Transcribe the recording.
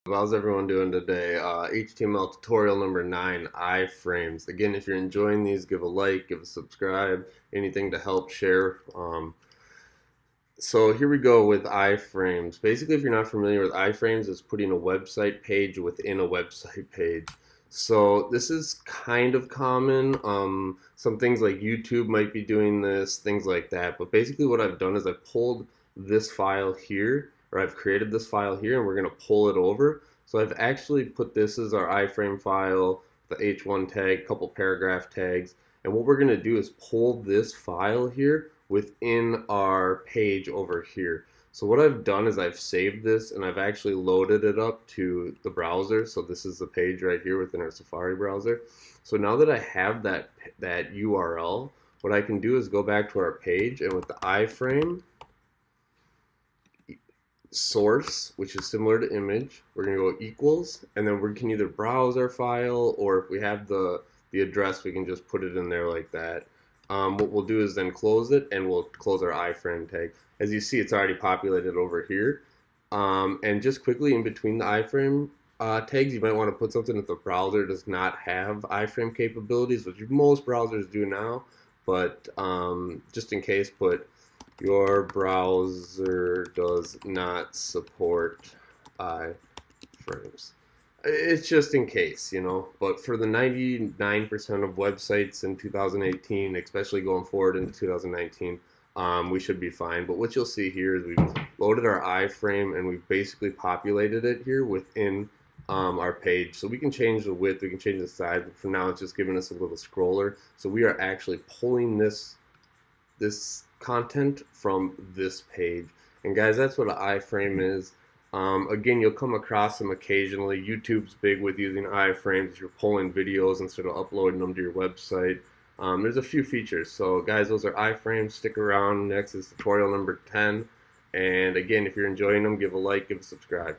How's everyone doing today? HTML tutorial number 9, iFrames. Again, if you're enjoying these, give a like, give a subscribe, anything to help share. So here we go with iFrames. Basically, if you're not familiar with iFrames, it's putting a website page within a website page. So this is kind of common. Some things like YouTube might be doing this, things like that. But basically what I've done is I've pulled this file here, or I've created this file here, and we're going to pull it over. So I've actually put this as our iframe file, the h1 tag, couple paragraph tags. And what we're going to do is pull this file here within our page over here. So what I've done is I've saved this and I've actually loaded it up to the browser. So this is the page right here within our Safari browser. So now that I have that URL, what I can do is go back to our page, and with the iframe source, which is similar to image, we're going to go equals, and then we can either browse our file, or if we have the address, we can just put it in there like that. What we'll do is then close it, and we'll close our iframe tag. As you see, it's already populated over here. And just quickly, in between the iframe tags, you might want to put something that the browser does not have iframe capabilities, which most browsers do now. But just in case, put your browser does not support iframes. It's just in case, you know. But for the 99% of websites in 2018, especially going forward into 2019, we should be fine. But what you'll see here is we've loaded our iframe and we've basically populated it here within our page. So we can change the width, we can change the size, but for now it's just giving us a little scroller. So we are actually pulling this content from this page. And guys, that's what an iframe is. Again, you'll come across them occasionally. YouTube's big with using iframes. You're pulling videos instead of uploading them to your website. There's a few features. So guys, those are iframes. Stick around. Next is tutorial number 10. And again, if you're enjoying them, give a like, give a subscribe.